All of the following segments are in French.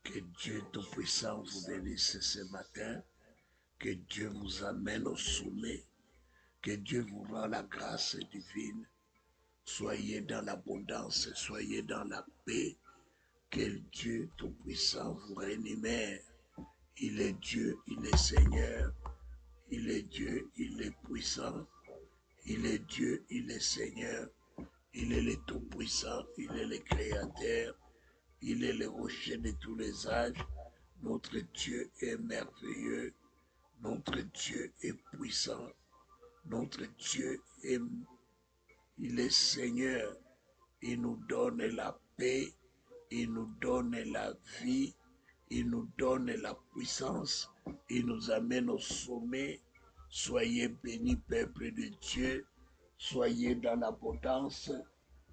Que Dieu Tout-Puissant vous bénisse ce matin. Que Dieu vous amène au sommet. Que Dieu vous rend la grâce divine. Soyez dans l'abondance, soyez dans la paix. Que Dieu Tout-Puissant vous réunisse. Il est Dieu, il est Seigneur. Il est Dieu, il est puissant. Il est Dieu, il est Seigneur. Il est le Tout-Puissant, il est le Créateur. Il est le rocher de tous les âges. Notre Dieu est merveilleux. Notre Dieu est puissant. Notre Dieu est, il est Seigneur. Il nous donne la paix. Il nous donne la vie. Il nous donne la puissance. Il nous amène au sommet. Soyez bénis, peuple de Dieu. Soyez dans l'abondance.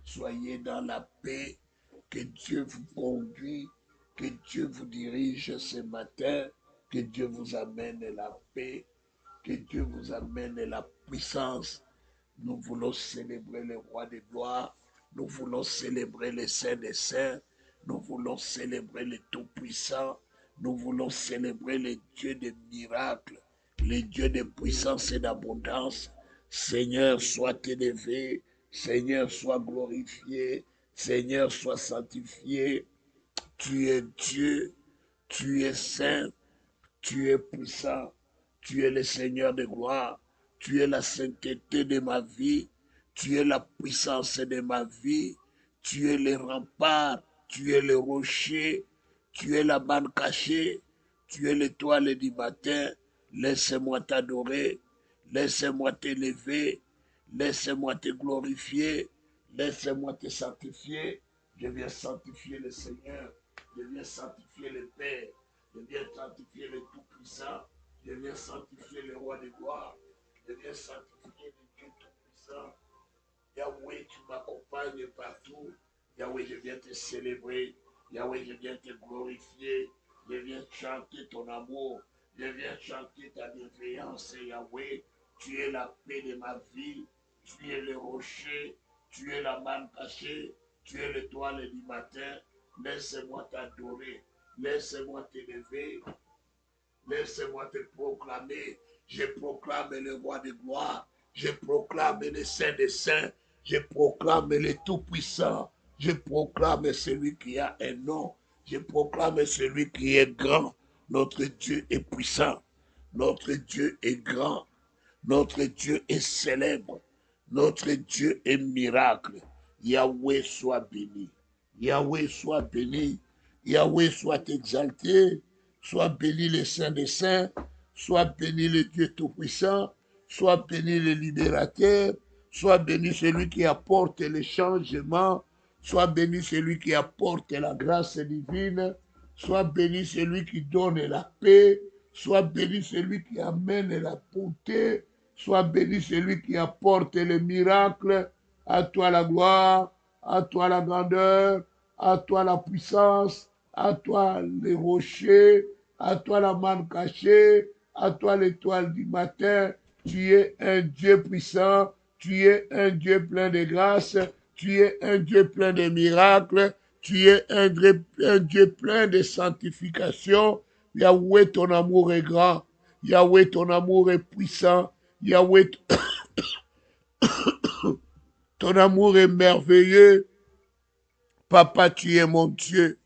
Soyez dans la paix. Que Dieu vous conduise. Que Dieu vous dirige ce matin. Que Dieu vous amène la paix. Que Dieu vous amène la puissance. Nous voulons célébrer le roi de gloire. Nous voulons célébrer le Saint des Saints. Nous voulons célébrer le Tout-Puissant. Nous voulons célébrer le Dieu des miracles, le Dieu de puissance et d'abondance. Seigneur, sois élevé. Seigneur, sois glorifié. Seigneur, sois sanctifié. Tu es Dieu. Tu es saint. Tu es puissant. Tu es le Seigneur de gloire. Tu es la sainteté de ma vie. Tu es la puissance de ma vie. Tu es le rempart. Tu es le rocher. Tu es la manne cachée. Tu es l'étoile du matin. Laisse-moi t'adorer. Laisse-moi t'élever. Laisse-moi te glorifier. Laisse-moi te sanctifier. Je viens sanctifier le Seigneur. Je viens sanctifier le Père. Je viens sanctifier le Tout-Puissant. Je viens sanctifier le Roi de gloire. Je viens sanctifier le Dieu Tout-Puissant. Yahweh, tu m'accompagnes partout. Yahweh, je viens te célébrer. Yahweh, je viens te glorifier. Je viens chanter ton amour. Je viens chanter ta bienveillance, Yahweh. Tu es la paix de ma vie. Tu es le rocher. Tu es la manne cachée. Tu es l'étoile du matin. Laisse-moi t'adorer. Laisse-moi t'élever. Laisse-moi te proclamer. Je proclame le roi de gloire. Je proclame le Saint des Saints. Je proclame le Tout-Puissant. Je proclame celui qui a un nom. Je proclame celui qui est grand. Notre Dieu est puissant. Notre Dieu est grand. Notre Dieu est célèbre. Notre Dieu est miracle. Yahweh soit béni. Yahweh soit béni. Yahweh soit exalté. Soit béni le Saint des Saints. Soit béni le Dieu Tout-Puissant. Soit béni le libérateur. Soit béni celui qui apporte le changement. Soit béni celui qui apporte la grâce divine. Soit béni celui qui donne la paix. Soit béni celui qui amène la bonté. Sois béni celui qui apporte le miracle. À toi la gloire, à toi la grandeur, à toi la puissance, à toi les rochers, à toi la manne cachée, à toi l'étoile du matin. Tu es un Dieu puissant, tu es un Dieu plein de grâce, tu es un Dieu plein de miracles, tu es un Dieu plein de sanctification. Yahweh, ton amour est grand. Yahweh, ton amour est puissant. Yahweh, ton amour est merveilleux. Papa, tu es mon Dieu.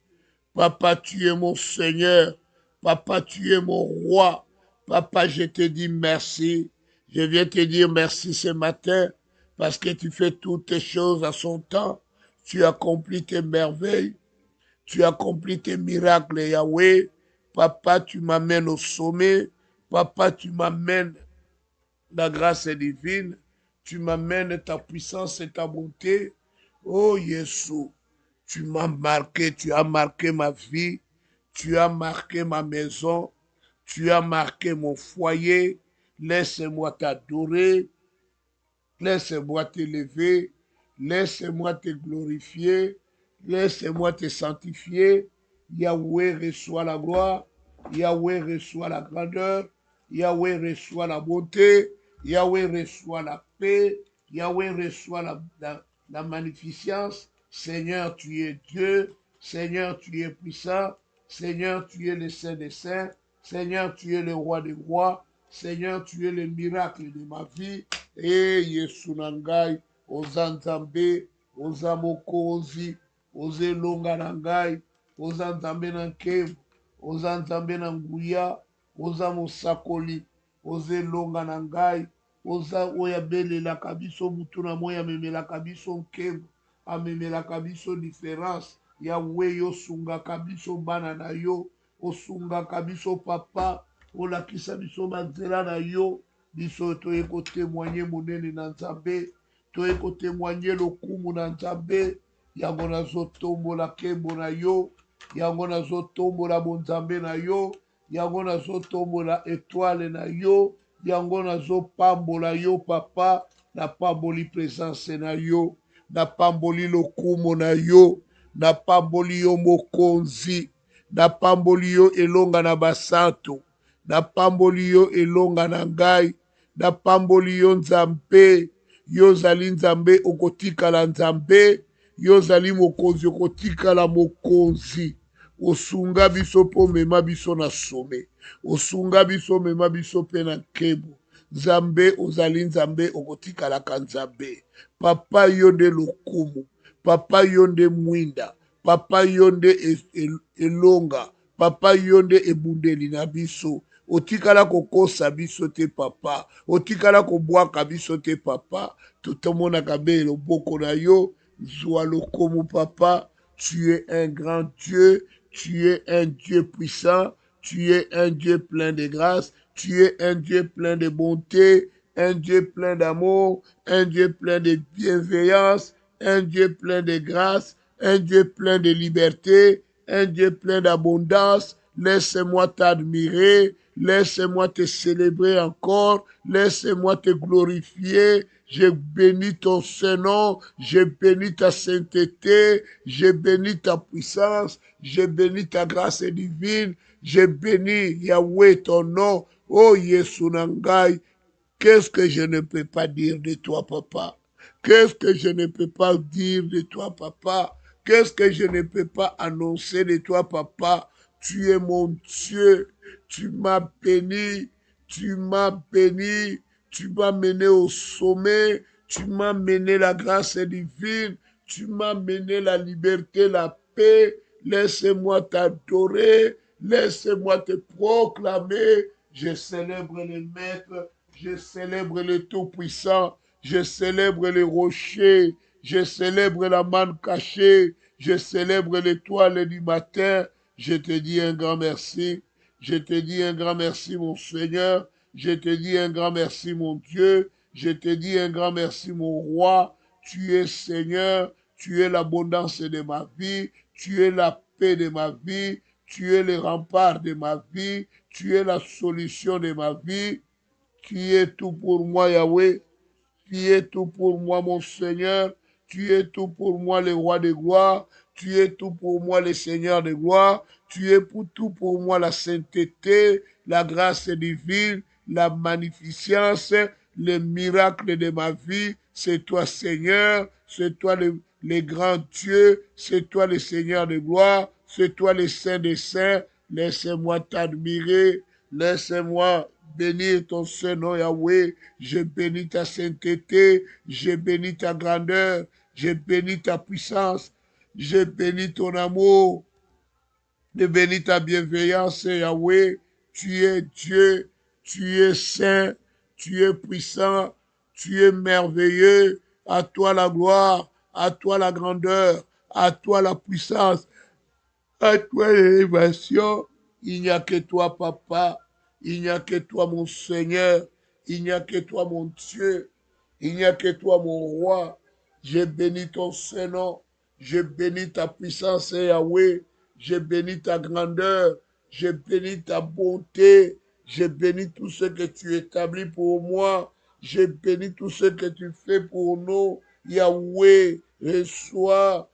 Papa, tu es mon Seigneur. Papa, tu es mon roi. Papa, je te dis merci. Je viens te dire merci ce matin parce que tu fais toutes tes choses à son temps. Tu accomplis tes merveilles. Tu accomplis tes miracles, Yahweh. Papa, tu m'amènes au sommet. Papa, tu m'amènes la grâce divine. Tu m'amènes ta puissance et ta bonté. Oh Jésus, tu m'as marqué, tu as marqué ma vie, tu as marqué ma maison, tu as marqué mon foyer. Laisse-moi t'adorer, laisse-moi t'élever, laisse-moi te glorifier, laisse-moi te sanctifier. Yahweh reçoit la gloire, Yahweh reçoit la grandeur, Yahweh reçoit la bonté, Yahweh reçoit la paix, Yahweh reçoit la magnificence. Seigneur, tu es Dieu. Seigneur, tu es puissant. Seigneur, tu es le Saint des Saints. Seigneur, tu es le Roi des Rois. Seigneur, tu es le miracle de ma vie. Et Yesu Nangai, Oza Nzambe, Oza Mokonzi, Oze Longa Nangai, Oza Nzambe Nankevu, Oza Nzambe Nanguya, Oza Mosakoli, Oze Longa Nangai, Oza Oya Belelaka biso mutu na moya memelaka biso nkevu, amemelaka biso différence. Yahweh yosungaka biso bana na yo, osungaka biso papa, olakisa biso banzela na yo, biso toye kotémoigne monene na Nzambe, toye kotémoigne lokumu na Nzambe, yango nazotombola nkembo na yo, yango nazotombola bonzambe na yo, yango nazotombola étoile na yo, yango nazopambola yo papa, napamboli présence na yo, napamboli lokumu na yo, napamboli yo mokonzi, napamboli yo elonga na basantu, napamboli yo elonga na ngai, napamboli yo Nzambe, yo zali Nzambe okotikala Nzambe, yo zali mokonzi okotikala mokonzi, osunga biso mpo mema biso na some, osunga biso mema biso mpe na nkebo. Nzambe ozali Nzambe okotikalaka Nzambe, papa yo nde lokumu, papa yo nde mwinda, papa yo nde elonga, papa yo nde ebundeli na biso, otikala kokosa biso te papa, otikala kobwaka biso te papa, totomonaka be loboko na yo, zwa lokomu papa, tu es un grand Dieu, tu es un Dieu puissant, tu es un Dieu plein de grâce, tu es un Dieu plein de bonté, un Dieu plein d'amour, un Dieu plein de bienveillance, un Dieu plein de grâce, un Dieu plein de liberté, un Dieu plein d'abondance. Laisse-moi t'admirer, laisse-moi te célébrer encore, laisse-moi te glorifier. Je bénis ton Saint-Nom, je bénis ta sainteté, je bénis ta puissance, je bénis ta grâce divine, je bénis Yahweh ton nom. Oh Yesu Nangai, qu'est-ce que je ne peux pas dire de toi, papa? Qu'est-ce que je ne peux pas dire de toi, papa? Qu'est-ce que je ne peux pas annoncer de toi, papa? Tu es mon Dieu. Tu m'as béni. Tu m'as béni. Tu m'as mené au sommet. Tu m'as mené la grâce divine. Tu m'as mené la liberté, la paix. Laisse-moi t'adorer. Laisse-moi te proclamer. Je célèbre le Maître. Je célèbre le Tout-Puissant. Je célèbre les rochers. Je célèbre la manne cachée. Je célèbre l'étoile du matin. Je te dis un grand merci. Je te dis un grand merci, mon Seigneur. Je te dis un grand merci, mon Dieu. Je te dis un grand merci, mon roi. Tu es Seigneur. Tu es l'abondance de ma vie. Tu es la paix de ma vie. Tu es le rempart de ma vie. Tu es la solution de ma vie. Tu es tout pour moi, Yahweh. Tu es tout pour moi, mon Seigneur. Tu es tout pour moi, le roi de gloire. Tu es tout pour moi, le Seigneur de gloire. Tu es pour tout pour moi, la sainteté, la grâce divine, la magnificence, le miracle de ma vie. C'est toi, Seigneur. C'est toi, le grand Dieu. C'est toi, le Seigneur de gloire. C'est toi, le Saint des Saints. Laisse-moi t'admirer. Laisse-moi bénir ton Saint-Nom, Yahweh. Je bénis ta sainteté, je bénis ta grandeur, je bénis ta puissance, je bénis ton amour, je bénis ta bienveillance, Yahweh. Tu es Dieu, tu es saint, tu es puissant, tu es merveilleux. À toi la gloire, à toi la grandeur, à toi la puissance, à toi l'élévation. Il n'y a que toi, papa. Il n'y a que toi, mon Seigneur. Il n'y a que toi, mon Dieu. Il n'y a que toi, mon roi. Je bénis ton Saint-Nom. Je bénis ta puissance, Yahweh. Je bénis ta grandeur. Je bénis ta bonté. Je bénis tout ce que tu établis pour moi. Je bénis tout ce que tu fais pour nous. Yahweh, reçois,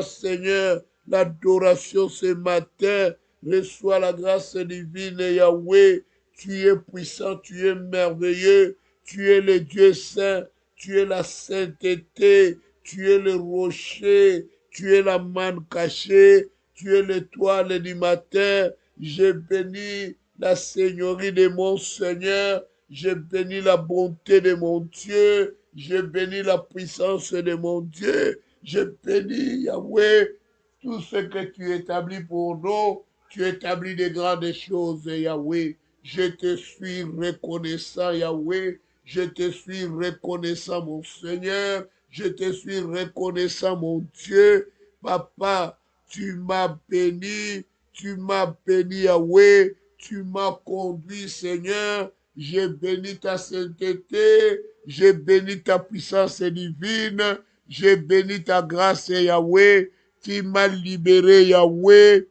Seigneur, l'adoration ce matin. Reçois la grâce divine, Yahweh. Tu es puissant, tu es merveilleux. Tu es le Dieu saint. Tu es la sainteté. Tu es le rocher. Tu es la manne cachée. Tu es l'étoile du matin. Je bénis la seigneurie de mon Seigneur. Je bénis la bonté de mon Dieu. Je bénis la puissance de mon Dieu. Je bénis, Yahweh, tout ce que tu établis pour nous. Tu établis de grandes choses, Yahweh. Je te suis reconnaissant, Yahweh. Je te suis reconnaissant, mon Seigneur. Je te suis reconnaissant, mon Dieu. Papa, tu m'as béni, Yahweh. Tu m'as conduit, Seigneur. J'ai béni ta sainteté. J'ai béni ta puissance divine. J'ai béni ta grâce, Yahweh. Tu m'as libéré, Yahweh,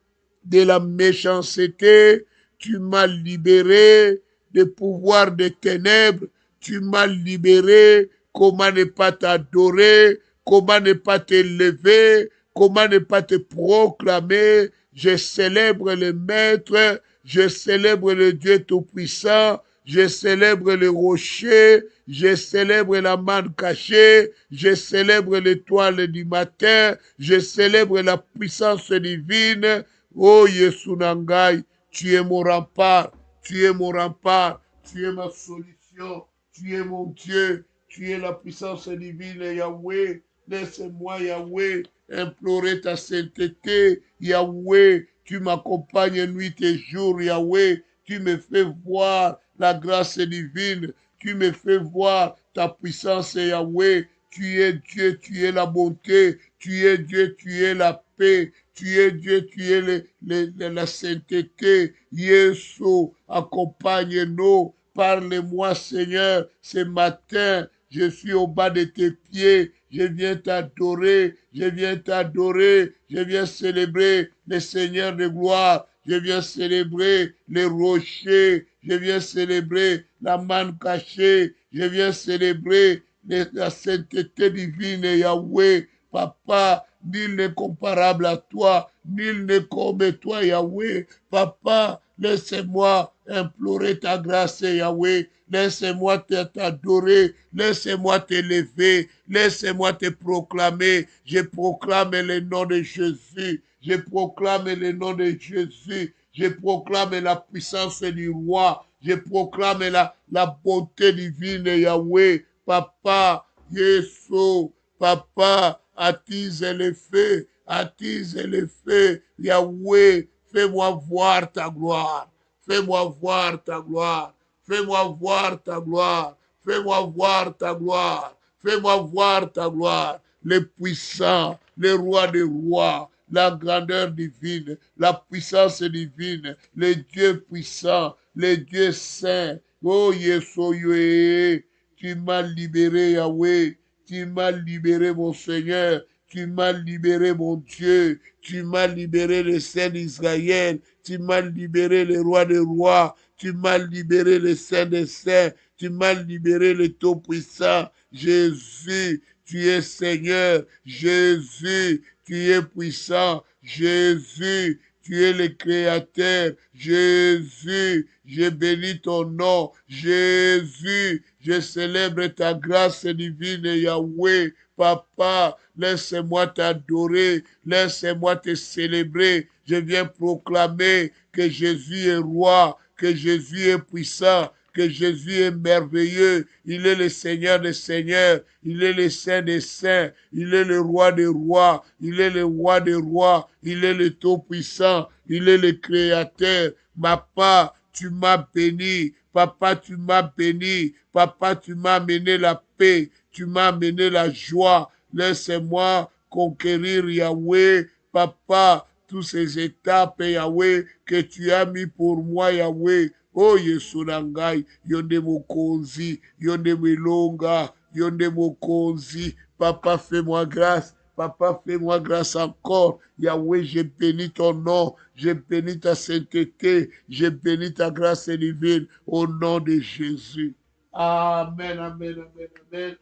de la méchanceté. Tu m'as libéré des pouvoirs des ténèbres. Tu m'as libéré. Comment ne pas t'adorer? Comment ne pas t'élever? Comment ne pas te proclamer? Je célèbre le Maître. Je célèbre le Dieu Tout-Puissant. Je célèbre le rocher. Je célèbre la manne cachée. Je célèbre l'étoile du matin. Je célèbre la puissance divine. Oh Yesunangai, tu es mon rempart. Tu es mon rempart. Tu es ma solution. Tu es mon Dieu. Tu es la puissance divine, Yahweh. Laisse-moi, Yahweh, implorer ta sainteté. Yahweh, tu m'accompagnes nuit et jour, Yahweh. Tu me fais voir la grâce divine. Tu me fais voir ta puissance, Yahweh. Tu es Dieu, tu es la bonté. Tu es Dieu, tu es la paix. Tu es Dieu, tu es la sainteté. Yesu, accompagne-nous. Parle-moi, Seigneur, ce matin. Je suis au bas de tes pieds. Je viens t'adorer. Je viens t'adorer. Je viens célébrer le Seigneur de gloire. Je viens célébrer les rochers. Je viens célébrer la manne cachée. Je viens célébrer la sainteté divine, Yahweh. Papa, nul n'est comparable à toi. Nul n'est comme toi, Yahweh. Papa, laisse-moi implorer ta grâce, Yahweh. Laisse-moi t'adorer. Laisse-moi t'élever. Laisse-moi te proclamer. Je proclame le nom de Jésus. Je proclame le nom de Jésus. Je proclame la puissance du roi. Je proclame la bonté divine, Yahweh. Papa, Jésus, Papa, attise le feu. Attise le feu. Yahweh, fais-moi voir ta gloire. Fais-moi voir ta gloire. Fais-moi voir ta gloire. Fais-moi voir ta gloire. Fais-moi voir ta gloire. Le puissant, le roi des rois, la grandeur divine, la puissance divine, le Dieu puissant, le Dieu saint. Oh Yesoye, tu m'as libéré, Yahweh. Tu m'as libéré, mon Seigneur. Tu m'as libéré, mon Dieu. Tu m'as libéré, le Saint d'Israël. Tu m'as libéré, le roi des rois. Tu m'as libéré, le Saint des saints. Tu m'as libéré, le Tout-Puissant. Jésus, tu es Seigneur. Jésus, tu es puissant. Jésus, tu es le Créateur. Jésus, je bénis ton nom. Jésus, je célèbre ta grâce divine, Yahweh. Papa, laisse-moi t'adorer. Laisse-moi te célébrer. Je viens proclamer que Jésus est roi, que Jésus est puissant, que Jésus est merveilleux. Il est le Seigneur des seigneurs. Il est le Saint des saints. Il est le roi des rois. Il est le roi des rois. Il est le Tout-Puissant. Il est le Créateur. Papa, tu m'as béni. Papa, tu m'as béni. Papa, tu m'as amené la paix. Tu m'as amené la joie. Laisse-moi conquérir, Yahweh. Papa, toutes ces étapes, Yahweh, que tu as mis pour moi, Yahweh. Oh Yesunangai, yonde mokonzi, yonde milonga, yonde mokonzi. Papa, fais-moi grâce. Papa, fais-moi grâce encore. Yahweh, je bénis ton nom. Je bénis ta sainteté. Je bénis ta grâce divine au nom de Jésus. Amen, amen, amen, amen.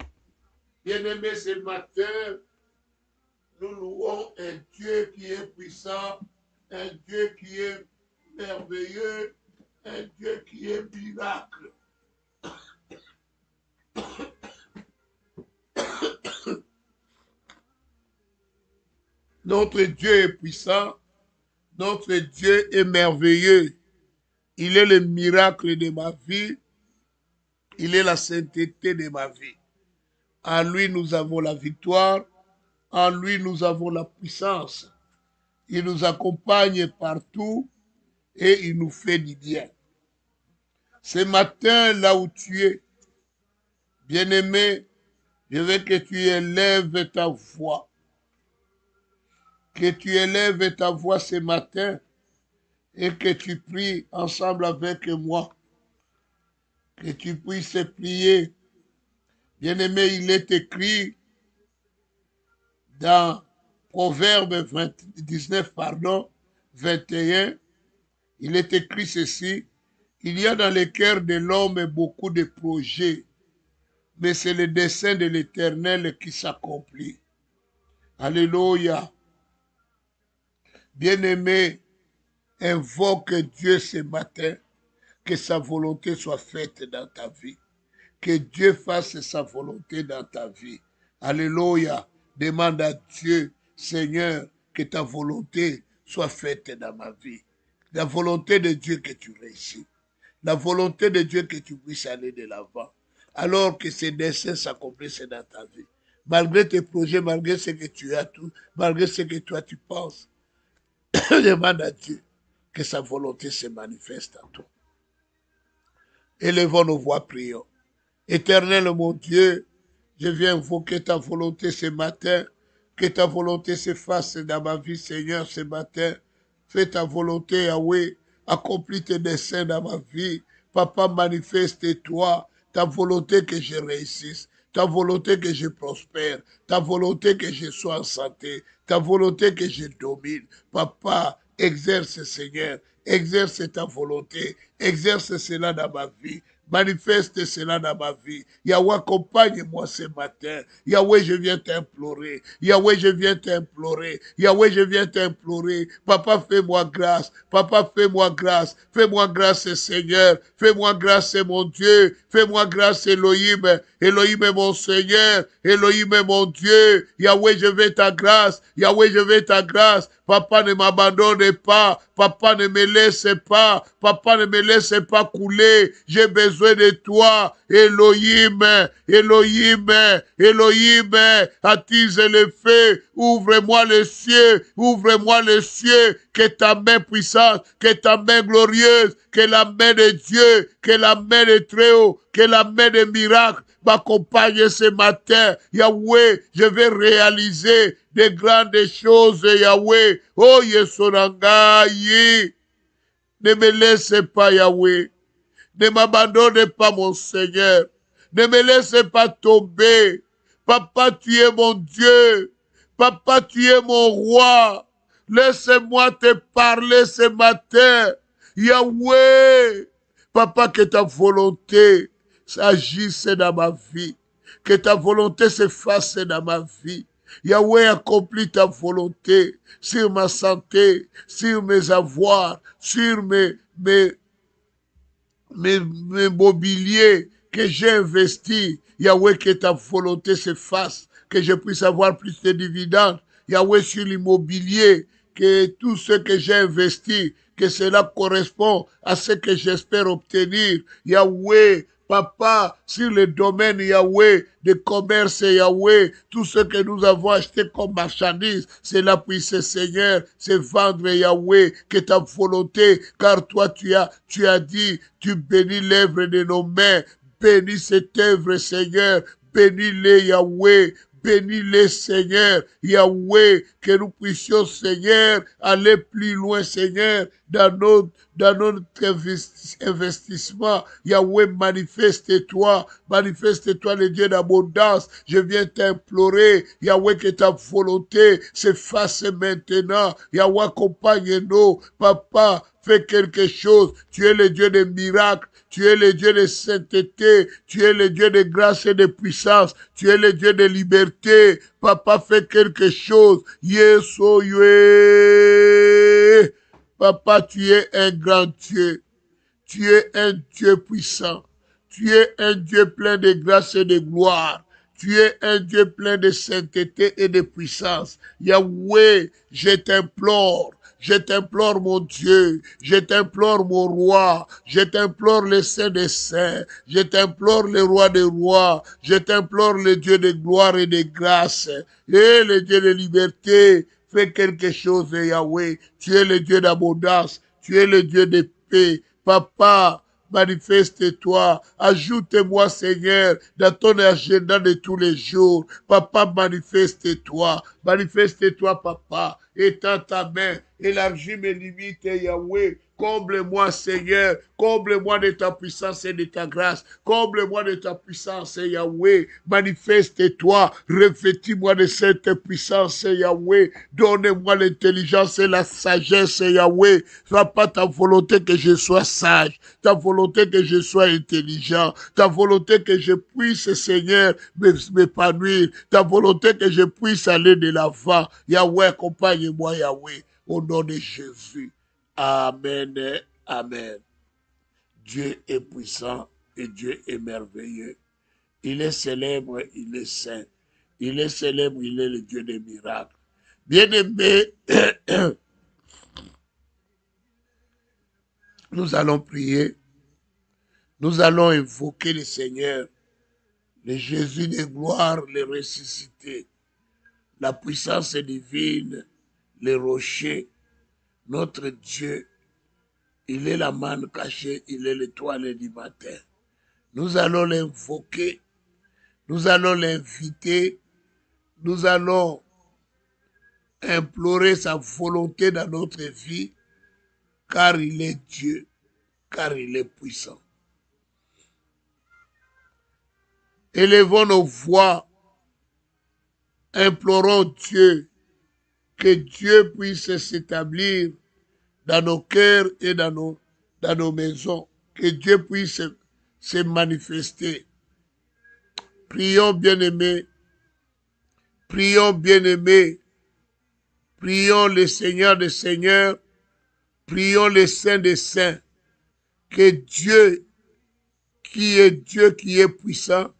Bien-aimés, ce matin, nous louons un Dieu qui est puissant, un Dieu qui est merveilleux, un Dieu qui est miracle. Notre Dieu est puissant, Notre Dieu est merveilleux. Il est le miracle de ma vie. Il est la sainteté de ma vie. En lui, nous avons la victoire. En lui, nous avons la puissance. Il nous accompagne partout et il nous fait du bien. Ce matin, là où tu es, bien-aimé, je veux que tu élèves ta voix. Que tu élèves ta voix ce matin et que tu pries ensemble avec moi. Que tu puisses prier. Bien-aimé, il est écrit dans Proverbe 19, 21, il est écrit ceci: il y a dans le cœur de l'homme beaucoup de projets, mais c'est le dessein de l'Éternel qui s'accomplit. Alléluia. Bien-aimé, invoque Dieu ce matin, que sa volonté soit faite dans ta vie. Que Dieu fasse sa volonté dans ta vie. Alléluia. Demande à Dieu, Seigneur, que ta volonté soit faite dans ma vie. La volonté de Dieu que tu réussis. La volonté de Dieu que tu puisses aller de l'avant. Alors que ces desseins s'accomplissent dans ta vie. Malgré tes projets, malgré ce que tu as tout, malgré ce que toi tu penses, demande à Dieu que sa volonté se manifeste en toi. Élevons nos voix, prions. Éternel mon Dieu, je viens invoquer ta volonté ce matin, que ta volonté se fasse dans ma vie, Seigneur, ce matin. Fais ta volonté, Yahweh, accomplis tes desseins dans ma vie. Papa, manifeste-toi, ta volonté que je réussisse, ta volonté que je prospère, ta volonté que je sois en santé, ta volonté que je domine. Papa, exerce, Seigneur, exerce ta volonté, exerce cela dans ma vie. Manifeste cela dans ma vie. Yahweh, accompagne-moi ce matin. Yahweh, je viens t'implorer. Yahweh, je viens t'implorer. Yahweh, je viens t'implorer. Papa, fais-moi grâce. Papa, fais-moi grâce. Fais-moi grâce, Seigneur. Fais-moi grâce, mon Dieu. Fais-moi grâce, Elohim. Elohim, mon Seigneur. Elohim, mon Dieu. Yahweh, je veux ta grâce. Yahweh, je veux ta grâce. Papa, ne m'abandonne pas. Papa, ne me laisse pas. Papa, ne me laisse pas couler. J'ai besoin de toi. Elohim, Elohim, Elohim, attise le feu. Ouvre-moi les cieux. Ouvre-moi les cieux. Que ta main puissante, que ta main glorieuse, que la main de Dieu, que la main de Très-Haut, que la main de miracle m'accompagne ce matin. Yahweh, je vais réaliser de grandes choses, Yahweh. Oh, Yesorangaï. Ne me laisse pas, Yahweh. Ne m'abandonne pas, mon Seigneur. Ne me laisse pas tomber. Papa, tu es mon Dieu. Papa, tu es mon roi. Laisse-moi te parler ce matin. Yahweh. Papa, que ta volonté s'agisse dans ma vie. Que ta volonté se fasse dans ma vie. Yahweh, accomplis ta volonté sur ma santé, sur mes avoirs, sur mes mobiliers que j'ai investis. Yahweh, que ta volonté se fasse, que je puisse avoir plus de dividendes. Yahweh, sur l'immobilier, que tout ce que j'ai investi, que cela correspond à ce que j'espère obtenir. Yahweh, Papa, sur le domaine, Yahweh, de commerce, Yahweh, tout ce que nous avons acheté comme marchandises, cela puisse, Seigneur, se vendre, Yahweh, que ta volonté, car toi, tu as dit, tu bénis l'œuvre de nos mains, bénis cette œuvre, Seigneur, bénis-les, Yahweh, bénis-les, Seigneur, Yahweh, que nous puissions, Seigneur, aller plus loin, Seigneur, dans notre investissement. Yahweh, manifeste-toi, le Dieu d'abondance. Je viens t'implorer, Yahweh, que ta volonté se fasse maintenant. Yahweh, accompagne-nous, Papa, fais quelque chose. Tu es le Dieu des miracles. Tu es le Dieu de sainteté, tu es le Dieu de grâce et de puissance, tu es le Dieu de liberté. Papa, fais quelque chose. Yesoye. Papa, tu es un grand Dieu. Tu es un Dieu puissant. Tu es un Dieu plein de grâce et de gloire. Tu es un Dieu plein de sainteté et de puissance. Yahweh, je t'implore. Je t'implore, mon Dieu. Je t'implore, mon roi. Je t'implore, le Saint des Saints. Je t'implore, le roi des rois. Je t'implore, le Dieu de gloire et de grâce. Et le Dieu de liberté. Fais quelque chose, Yahweh. Tu es le Dieu d'abondance. Tu es le Dieu de paix. Papa, manifeste-toi. Ajoute-moi, Seigneur, dans ton agenda de tous les jours. Papa, manifeste-toi. Manifeste-toi, Papa. Étends ta main. Élargis mes limites, Yahweh. Comble-moi, Seigneur. Comble-moi de ta puissance et de ta grâce. Comble-moi de ta puissance, Yahweh. Manifeste-toi. Revêtis-moi de cette puissance, Yahweh. Donne-moi l'intelligence et la sagesse, Yahweh. Sois pas ta volonté que je sois sage. Ta volonté que je sois intelligent. Ta volonté que je puisse, Seigneur, m'épanouir. Ta volonté que je puisse aller de l'avant. Yahweh, accompagne-moi, Yahweh. Au nom de Jésus. Amen. Amen. Dieu est puissant et Dieu est merveilleux. Il est célèbre, il est saint. Il est célèbre, il est le Dieu des miracles. Bien-aimés, nous allons prier. Nous allons invoquer le Seigneur, le Jésus de gloire, le ressuscité, la puissance divine, le rocher, notre Dieu. Il est la manne cachée, il est l'étoile du matin. Nous allons l'invoquer, nous allons l'inviter, nous allons implorer sa volonté dans notre vie, car il est Dieu, car il est puissant. Élevons nos voix, implorons Dieu, que Dieu puisse s'établir dans nos cœurs et dans nos maisons, que Dieu puisse se manifester. Prions, bien-aimés, prions, bien-aimés, prions le Seigneur des Seigneurs, prions le Saint des Saints, que Dieu, qui est puissant,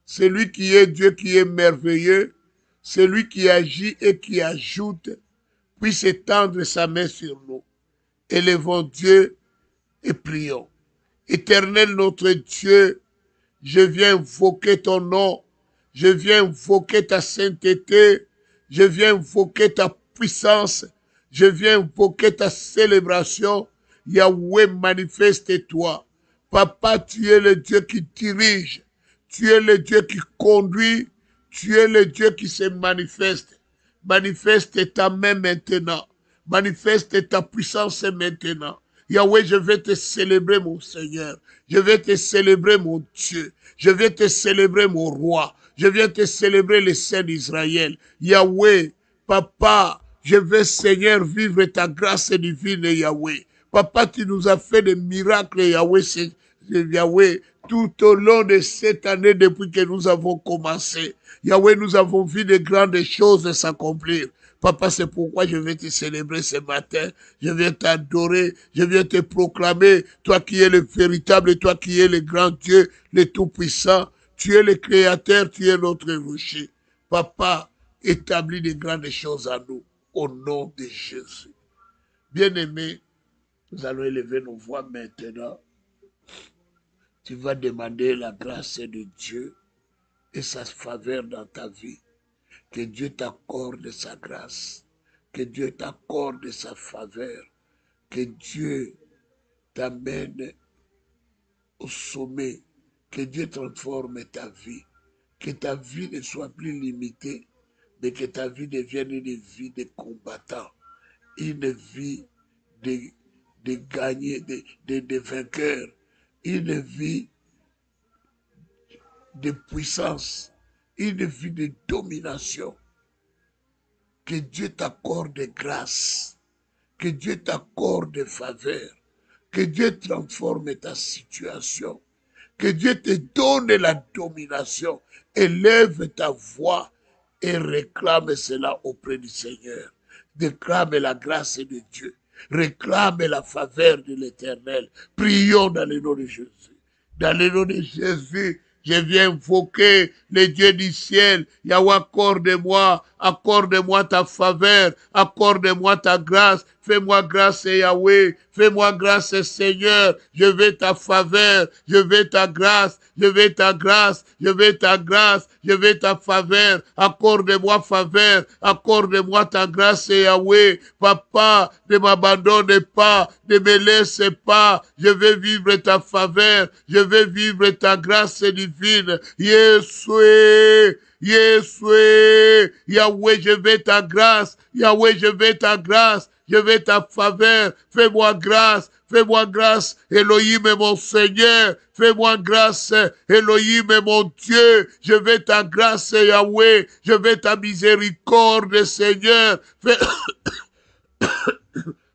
celui qui est Dieu qui est merveilleux, celui qui agit et qui ajoute, puisse étendre sa main sur nous. Élevons Dieu et prions. Éternel notre Dieu, je viens invoquer ton nom, je viens invoquer ta sainteté, je viens invoquer ta puissance, je viens invoquer ta célébration. Yahweh, manifeste-toi. Papa, tu es le Dieu qui dirige, tu es le Dieu qui conduit, tu es le Dieu qui se manifeste. Manifeste ta main maintenant, manifeste ta puissance maintenant. Yahweh, je vais te célébrer, mon Seigneur. Je vais te célébrer, mon Dieu. Je vais te célébrer, mon roi. Je viens te célébrer, le Saint d'Israël. Yahweh, Papa, je vais, Seigneur, vivre ta grâce divine, Yahweh. Papa, tu nous as fait des miracles, Yahweh, Yahweh, tout au long de cette année depuis que nous avons commencé. Yahweh, nous avons vu de grandes choses s'accomplir. Papa, c'est pourquoi je vais te célébrer ce matin. Je viens t'adorer, je viens te proclamer, toi qui es le véritable, et toi qui es le grand Dieu, le Tout-Puissant. Tu es le Créateur, tu es notre rocher. Papa, établis de grandes choses à nous, au nom de Jésus. Bien-aimés, nous allons élever nos voix maintenant. Tu vas demander la grâce de Dieu et sa faveur dans ta vie. Que Dieu t'accorde sa grâce, que Dieu t'accorde sa faveur, que Dieu t'amène au sommet, que Dieu transforme ta vie, que ta vie ne soit plus limitée, mais que ta vie devienne une vie de combattant, une vie de gagner, de vainqueur, une vie de puissance, une vie de domination. Que Dieu t'accorde grâce, que Dieu t'accorde faveur, que Dieu transforme ta situation, que Dieu te donne la domination. Élève ta voix et réclame cela auprès du Seigneur. Réclame la grâce de Dieu, réclame la faveur de l'Éternel. Prions dans le nom de Jésus. Dans le nom de Jésus, je viens invoquer les dieux du ciel. Yahweh, accorde-moi accorde-moi ta faveur, accorde-moi ta grâce. Fais-moi grâce, Yahweh. Fais-moi grâce, Seigneur. Je veux ta faveur. Je veux ta grâce. Je veux ta grâce. Je veux ta grâce. Je veux ta faveur. Accorde-moi faveur. Accorde-moi ta grâce, Yahweh. Papa, ne m'abandonne pas. Ne me laisse pas. Je veux vivre ta faveur. Je veux vivre ta grâce divine. Yeshua. Yeshua, Yahweh, je veux ta grâce. Yahweh, je veux ta grâce. Je veux ta faveur. Fais-moi grâce. Fais-moi grâce, Elohim mon Seigneur. Fais-moi grâce, Elohim mon Dieu. Je veux ta grâce, Yahweh. Je veux ta miséricorde, Seigneur.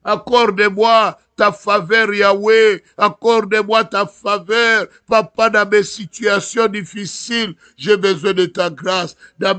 Accorde-moi ta faveur, Yahweh. Accorde-moi ta faveur. Papa, dans mes situations difficiles, j'ai besoin de ta grâce. Dans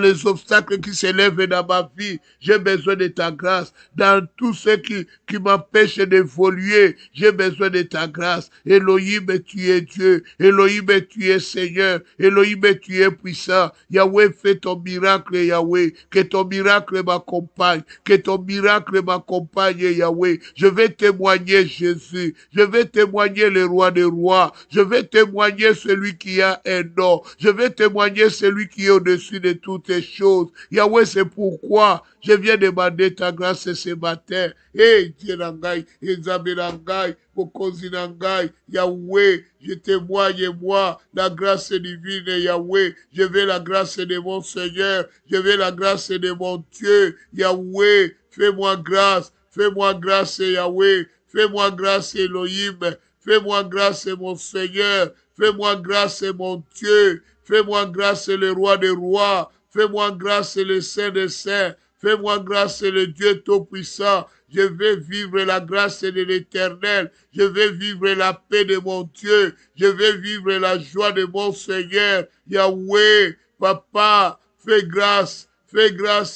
les obstacles qui s'élèvent dans ma vie, j'ai besoin de ta grâce. Dans tout ce qui m'empêche d'évoluer, j'ai besoin de ta grâce. Elohim, tu es Dieu. Elohim, tu es Seigneur. Elohim, tu es puissant. Yahweh, fais ton miracle, Yahweh. Que ton miracle m'accompagne. Que ton miracle m'accompagne, Yahweh. Je vais témoigner Jésus. Je vais témoigner le roi des rois. Je vais témoigner celui qui a un nom. Je vais témoigner celui qui est au-dessus de toutes les choses. Yahweh, c'est pourquoi je viens demander ta grâce ce matin. Hey, Dieu Nangai, Ezabe Nangai, Mokozi Nangai, Yahweh, je témoigne moi la grâce divine, Yahweh. Je veux la grâce de mon Seigneur. Je veux la grâce de mon Dieu. Yahweh, fais-moi grâce. Fais-moi grâce, Yahweh. Fais-moi grâce, Elohim. Fais-moi grâce, mon Seigneur. Fais-moi grâce, mon Dieu. Fais-moi grâce, le roi des rois. Fais-moi grâce, le Saint des saints. Fais-moi grâce, le Dieu Tout-Puissant. Je vais vivre la grâce de l'Éternel. Je vais vivre la paix de mon Dieu. Je vais vivre la joie de mon Seigneur. Yahweh, Papa, fais grâce,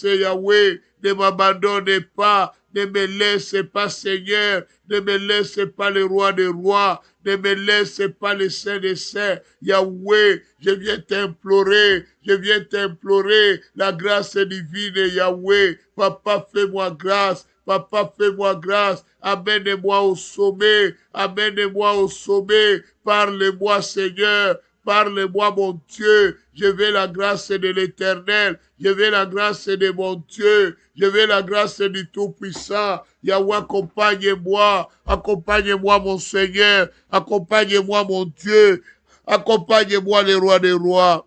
Yahweh. Ne m'abandonne pas. Ne me laisse pas, Seigneur. Ne me laisse pas le roi des rois. Ne me laisse pas le Saint des saints. Yahweh, je viens t'implorer. Je viens t'implorer la grâce divine, Yahweh. Papa, fais-moi grâce. Papa, fais-moi grâce. Amène-moi au sommet. Amène-moi au sommet. Parle-moi, Seigneur. Parle-moi, mon Dieu. Je veux la grâce de l'Éternel. Je veux la grâce de mon Dieu. Je veux la grâce du Tout-Puissant. Yahweh, accompagne-moi. Accompagne-moi, mon Seigneur. Accompagne-moi, mon Dieu. Accompagne-moi, le roi des rois.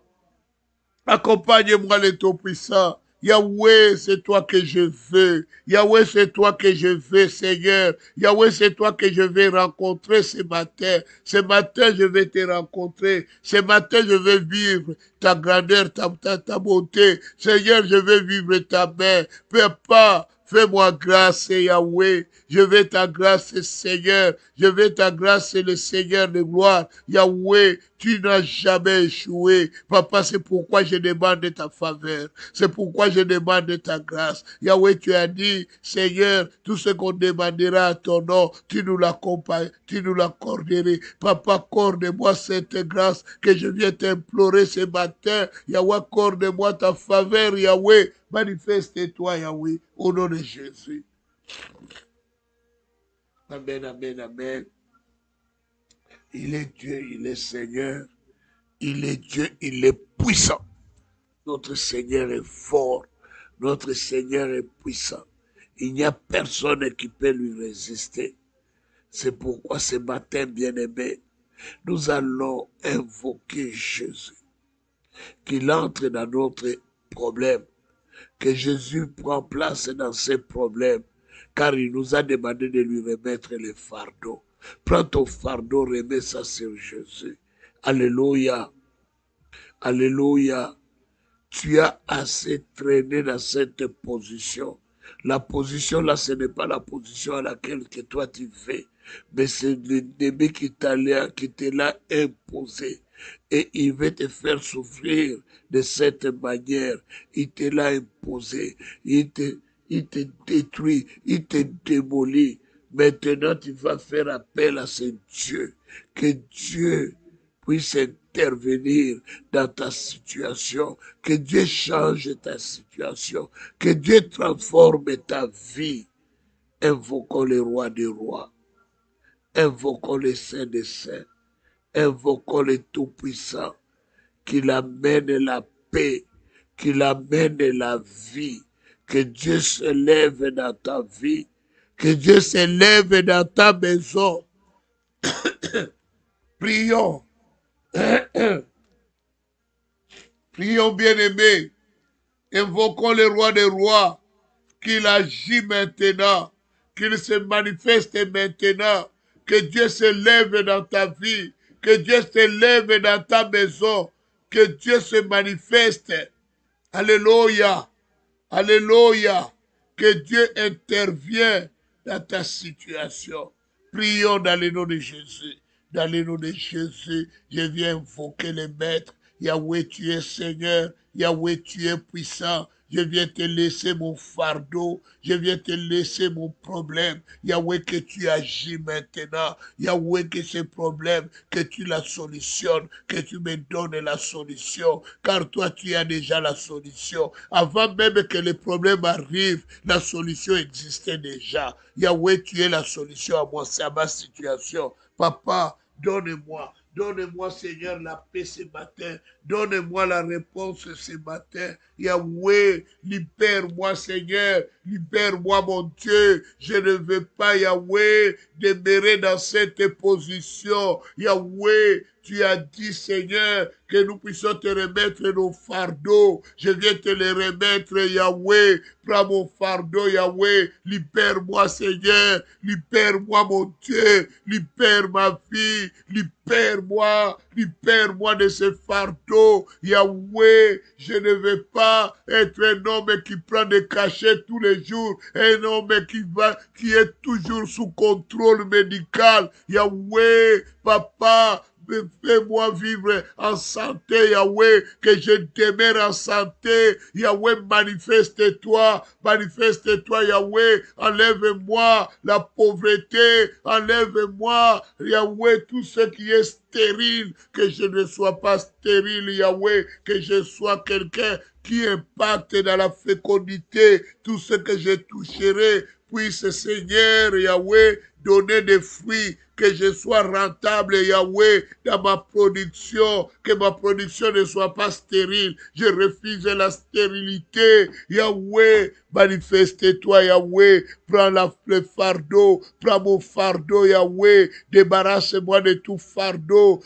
Accompagne-moi, le Tout-Puissant. Yahweh, c'est toi que je veux. Yahweh, c'est toi que je veux, Seigneur. Yahweh, c'est toi que je vais rencontrer ce matin. Ce matin, je vais te rencontrer. Ce matin, je vais vivre ta grandeur, ta bonté. Seigneur, je vais vivre ta main. Papa, fais-moi grâce, Yahweh. Je veux ta grâce, Seigneur. Je veux ta grâce, le Seigneur de gloire. Yahweh, tu n'as jamais échoué. Papa, c'est pourquoi je demande ta faveur. C'est pourquoi je demande ta grâce. Yahweh, tu as dit, Seigneur, tout ce qu'on demandera à ton nom, tu nous l'accompagnes, tu nous l'accorderais. Papa, accorde-moi cette grâce que je viens t'implorer ce matin. Yahweh, accorde-moi ta faveur, Yahweh. Manifeste-toi, Yahweh, au nom de Jésus. Amen, amen, amen. Il est Dieu, il est Seigneur. Il est Dieu, il est puissant. Notre Seigneur est fort. Notre Seigneur est puissant. Il n'y a personne qui peut lui résister. C'est pourquoi ce matin, bien-aimé, nous allons invoquer Jésus. Qu'il entre dans notre problème. Que Jésus prend place dans ces problèmes. Car il nous a demandé de lui remettre les fardeaux. Prends ton fardeau, remets ça sur Jésus. Alléluia. Alléluia. Tu as assez traîné dans cette position. La position là, ce n'est pas la position à laquelle que toi tu fais. Mais c'est l'ennemi qui te l'a imposé. Et il veut te faire souffrir de cette manière. Il te l'a imposé. Il te détruit. Il te démolit. Maintenant, tu vas faire appel à ce Dieu. Que puisse intervenir dans ta situation, que Dieu change ta situation, que Dieu transforme ta vie. Invoquons le roi des rois, invoquons le Saint des saints, invoquons le Tout-Puissant, qu'il amène la paix, qu'il amène la vie, que Dieu se lève dans ta vie, que Dieu se lève dans ta maison. Prions. Prions, bien-aimés. Invoquons le roi des rois, qu'il agit maintenant, qu'il se manifeste maintenant, que Dieu se lève dans ta vie, que Dieu se lève dans ta maison, que Dieu se manifeste. Alléluia, alléluia, que Dieu intervienne dans ta situation. Prions dans le nom de Jésus. Dans le nom de Jésus, je viens invoquer le Maître. Yahweh, tu es Seigneur. Yahweh, tu es puissant. Je viens te laisser mon fardeau. Je viens te laisser mon problème. Yahweh, que tu agis maintenant. Yahweh, que ce problème, que tu la solutionnes, que tu me donnes la solution. Car toi, tu as déjà la solution. Avant même que le problème arrive, la solution existait déjà. Yahweh, tu es la solution à ma situation. Papa, donne-moi, Seigneur, la paix ce matin. Donne-moi la réponse ce matin. Yahweh, libère-moi, Seigneur. Libère-moi, mon Dieu. Je ne veux pas, Yahweh, demeurer dans cette position. Yahweh, tu as dit, Seigneur, que nous puissions te remettre nos fardeaux. Je viens te les remettre, Yahweh. Prends mon fardeau, Yahweh. Libère-moi, Seigneur. Libère-moi, mon Dieu. Libère ma vie. Libère-moi. Libère-moi de ce fardeau. Yahweh, je ne veux pas être un homme qui prend des cachets tous les jours. Un homme qui est toujours sous contrôle médical. Yahweh, Papa, fais-moi vivre en santé, Yahweh, que je demeure en santé. Yahweh, manifeste-toi, Yahweh, enlève-moi la pauvreté, enlève-moi, Yahweh, tout ce qui est stérile, que je ne sois pas stérile, Yahweh, que je sois quelqu'un qui impacte dans la fécondité, tout ce que je toucherai, puisse, Seigneur, Yahweh, donner des fruits, que je sois rentable, Yahweh, dans ma production, que ma production ne soit pas stérile. Je refuse la stérilité. Yahweh, manifeste-toi, Yahweh. Prends le fardeau, prends mon fardeau, Yahweh. Débarrasse-moi de tout fardeau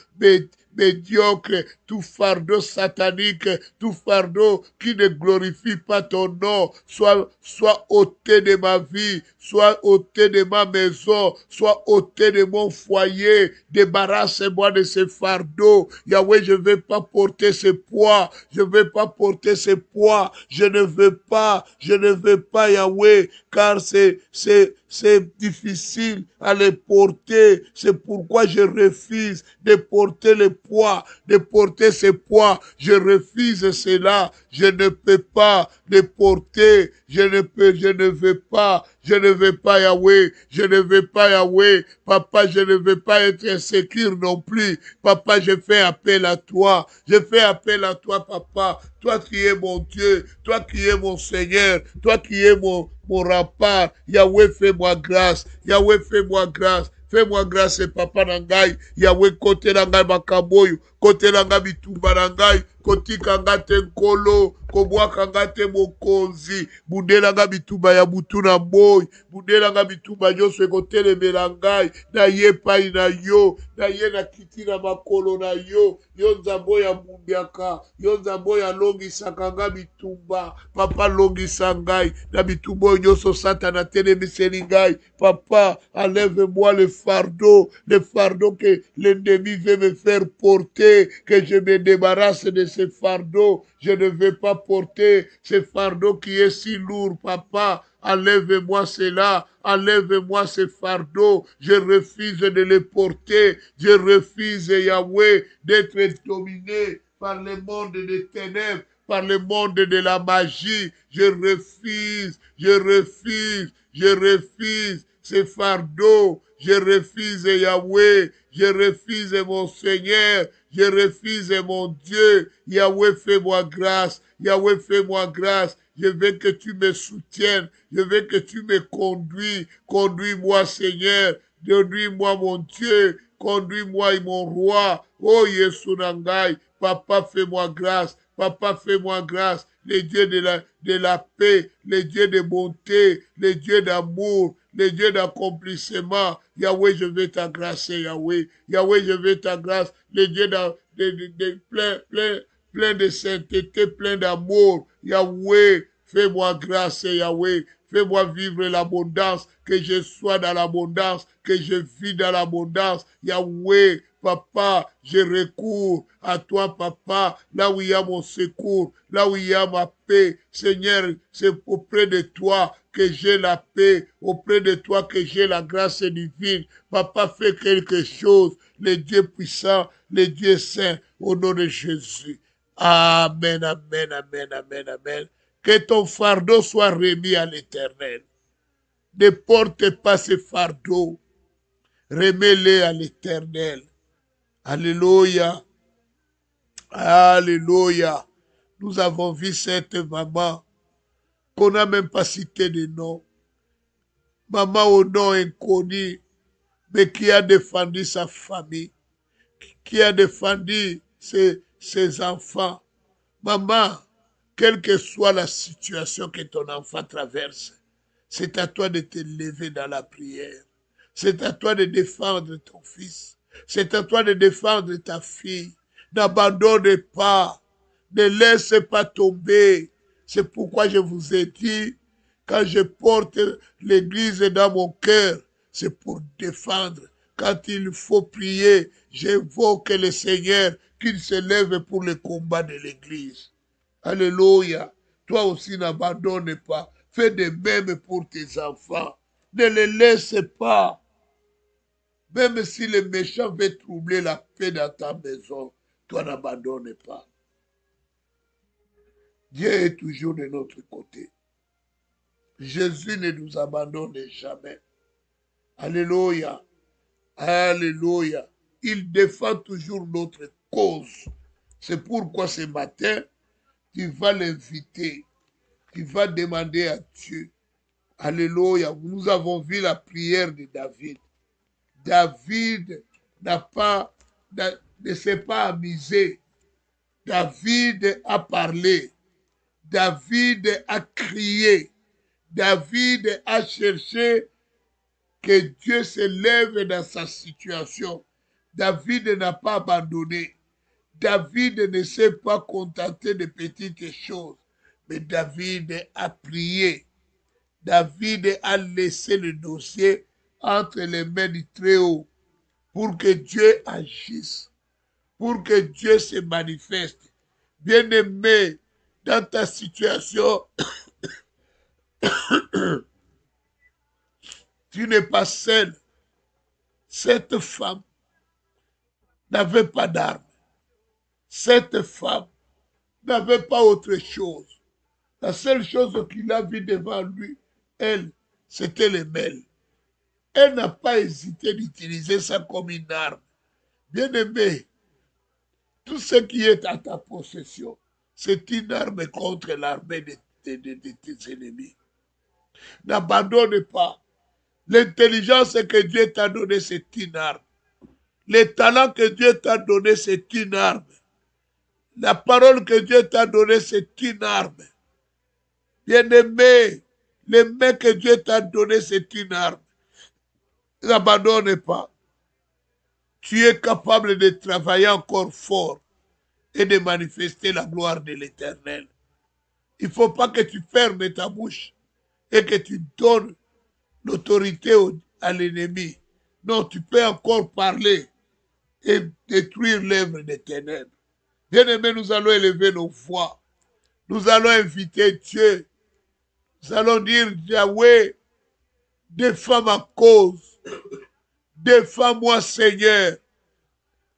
médiocre, tout fardeau satanique, tout fardeau qui ne glorifie pas ton nom, soit ôté de ma vie, soit ôté de ma maison, soit ôté de mon foyer. Débarrasse-moi de ce fardeau. Yahweh, je ne veux pas porter ce poids. Je ne veux pas porter ce poids. Je ne veux pas, Yahweh, car c'est difficile à les porter. C'est pourquoi je refuse de porter le poids, de porter ce poids. Je refuse cela. Je ne peux pas le porter. Je ne veux pas, Yahweh. Je ne veux pas, Yahweh. Papa, je ne veux pas être insécure non plus. Papa, je fais appel à toi. Je fais appel à toi, Papa. Toi qui es mon Dieu, toi qui es mon Seigneur, toi qui es mon rempart. Yahweh, fais-moi grâce. Yahweh, fais-moi grâce. Fais-moi grâce, Papa Nangai. Yahweh, côté Nangai Makaboyo. Côté Nangai Bitumba Nangai. Côté Kangate Nkolo. Kobwa Kangate Mokonzi. Bunde Nangai Bitumba ya Butuna Boy. Bunde Nangai Bitumba Yoswe côté le Melangai. Na ye pai na yo. Na ye na kiti na makolo na yo. Yonza boya Mumbiaka. Yonza boya Longi Sakanga Bitumba. Papa Longi Sangai. Na Bitumba Yoso Satana Tene Miselingai. Papa, enlève-moi le fardeau que l'ennemi veut me faire porter, que je me débarrasse de ce fardeau. Je ne veux pas porter ce fardeau qui est si lourd, Papa. Enlève-moi cela, enlève-moi ce fardeau. Je refuse de le porter. Je refuse, Yahweh, d'être dominé par le monde des ténèbres, par le monde de la magie. Je refuse ce fardeau. Je refuse, Yahweh. Je refuse, mon Seigneur. Je refuse, mon Dieu. Yahweh, fais-moi grâce. Yahweh, fais-moi grâce. Je veux que tu me soutiennes. Je veux que tu me conduis. Conduis-moi, Seigneur. Conduis-moi, mon Dieu. Conduis-moi, mon roi. Oh, Yesu Nangai. Papa, fais-moi grâce. Papa, fais-moi grâce. Le Dieu de la paix, le Dieu de bonté, le Dieu d'amour, le Dieu d'accomplissement. Yahweh, je veux ta grâce, Yahweh. Yahweh, je veux ta grâce. Le Dieu plein de sainteté, plein d'amour. Yahweh, fais-moi grâce, Yahweh. Fais-moi vivre l'abondance, que je sois dans l'abondance, que je vis dans l'abondance. Yahweh, Papa, je recours à toi, Papa, là où il y a mon secours, là où il y a ma paix. Seigneur, c'est auprès de toi que j'ai la paix, auprès de toi que j'ai la grâce divine. Papa, fais quelque chose, le Dieu puissant, le Dieu saint, au nom de Jésus. Amen, amen, amen, amen, amen. Que ton fardeau soit remis à l'Éternel. Ne porte pas ce fardeau. Remets-le à l'Éternel. Alléluia. Alléluia. Nous avons vu cette maman qu'on n'a même pas cité de nom. Maman au nom inconnu, mais qui a défendu sa famille, qui a défendu ses enfants. Maman, quelle que soit la situation que ton enfant traverse, c'est à toi de te lever dans la prière. C'est à toi de défendre ton fils. C'est à toi de défendre ta fille. N'abandonne pas. Ne laisse pas tomber. C'est pourquoi je vous ai dit, quand je porte l'église dans mon cœur, c'est pour défendre. Quand il faut prier, j'invoque le Seigneur qu'il se lève pour le combat de l'église. Alléluia. Toi aussi n'abandonne pas. Fais de même pour tes enfants. Ne les laisse pas. Même si le méchant veut troubler la paix dans ta maison, toi n'abandonne pas. Dieu est toujours de notre côté. Jésus ne nous abandonne jamais. Alléluia. Alléluia. Il défend toujours notre cause. C'est pourquoi ce matin, tu vas l'inviter. Tu vas demander à Dieu. Alléluia. Nous avons vu la prière de David. David ne s'est pas amusé. David a parlé. David a crié. David a cherché que Dieu se lève dans sa situation. David n'a pas abandonné. David ne s'est pas contenté de petites choses. Mais David a prié. David a laissé le dossier entre les mains du Très-Haut pour que Dieu agisse, pour que Dieu se manifeste. Bien-aimé, dans ta situation, tu n'es pas seul. Cette femme n'avait pas d'armes. Cette femme n'avait pas autre chose. La seule chose qu'il a vue devant lui, elle, c'était le mêle. Elle n'a pas hésité d'utiliser ça comme une arme. Bien-aimé, tout ce qui est à ta possession, c'est une arme contre l'armée de tes ennemis. N'abandonne pas. L'intelligence que Dieu t'a donnée, c'est une arme. Le talent que Dieu t'a donné, c'est une arme. La parole que Dieu t'a donnée, c'est une arme. Bien-aimé, les mains que Dieu t'a données, c'est une arme. N'abandonne pas. Tu es capable de travailler encore fort et de manifester la gloire de l'Éternel. Il ne faut pas que tu fermes ta bouche et que tu donnes l'autorité à l'ennemi. Non, tu peux encore parler et détruire l'œuvre des ténèbres. Bien-aimés, nous allons élever nos voix. Nous allons inviter Dieu. Nous allons dire, Yahweh, défends ma cause. Défends-moi, Seigneur.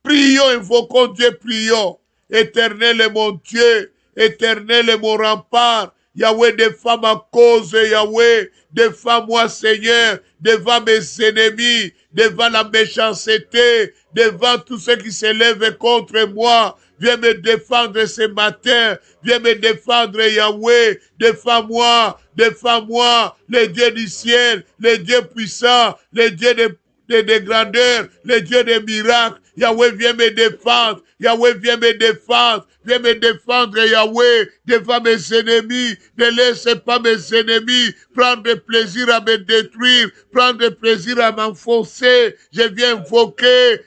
Prions, invoquons Dieu, prions. Éternel est mon Dieu. Éternel est mon rempart. Yahweh, défends ma cause, Yahweh. Défends-moi, Seigneur, devant mes ennemis, devant la méchanceté, devant tous ceux qui s'élèvent contre moi. Viens me défendre ce matin. Viens me défendre, Yahweh. Défends-moi, défends-moi, le Dieu du ciel, le Dieu puissant, le Dieu de grandeur, le Dieu des miracles. Yahweh, viens me défendre. Yahweh, viens me défendre. Viens me défendre, Yahweh, devant mes ennemis. Ne laisse pas mes ennemis prendre plaisir à me détruire, prendre plaisir à m'enfoncer. Je viens invoquer,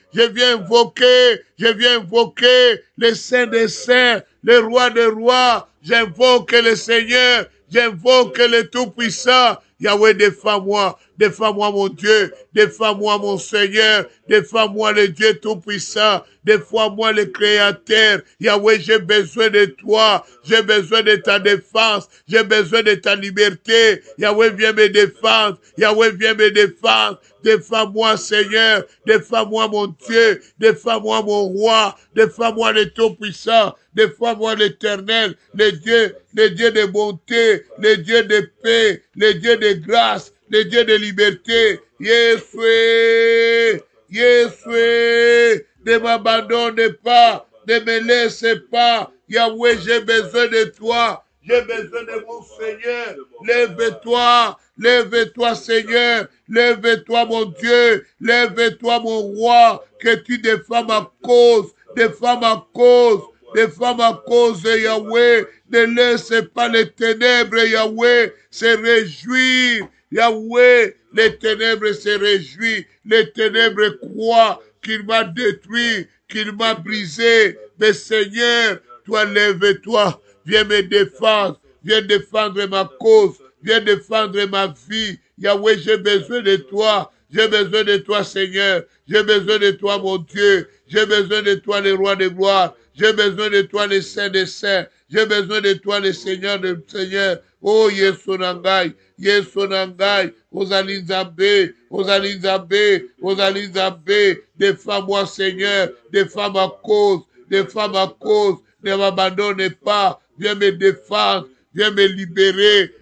le Saint des Saints, le Roi des Rois. J'invoque le Seigneur, j'invoque le Tout-Puissant. Yahweh, défends-moi. Défends-moi, mon Dieu. Défends-moi, mon Seigneur. Défends-moi, le Dieu Tout-Puissant. Défends-moi, le Créateur. Yahweh, j'ai besoin de toi. J'ai besoin de ta défense. J'ai besoin de ta liberté. Yahweh, viens me défendre. Yahweh, viens me défendre. Défends-moi, Seigneur. Défends-moi, mon Dieu. Défends-moi, mon Roi. Défends-moi, le Tout-Puissant. Défends-moi, l'Éternel. Le Dieu de bonté. Le Dieu de paix. Le Dieu de grâce. Le Dieu de liberté. Yeshua. Yeshua. Ne m'abandonne pas. Ne me laisse pas. Yahweh, j'ai besoin de toi. J'ai besoin de mon Seigneur. Lève-toi. Lève-toi, Seigneur. Lève-toi, mon Dieu. Lève-toi, mon Roi. Que tu défends ma cause. Défends ma cause. Défends ma cause, Yahweh. Ne laisse pas les ténèbres, Yahweh, se réjouir. Yahweh, les ténèbres se réjouissent. Les ténèbres croient qu'il m'a détruit, qu'il m'a brisé. Mais Seigneur, toi, lève-toi. Viens me défendre. Viens défendre ma cause. Viens défendre ma vie. Yahweh, j'ai besoin de toi. J'ai besoin de toi, Seigneur. J'ai besoin de toi, mon Dieu. J'ai besoin de toi, le Roi de gloire. J'ai besoin de toi, le Saint des Saints. J'ai besoin de toi, le Seigneur des Seigneurs. Oh, Yesonangai, Yesonangai, Osalinzabé, Osalinzabé, Osalinzabé. Défends-moi, Seigneur. Défends ma cause. Défends ma cause. Ne m'abandonne pas. Viens me défendre. Viens me libérer.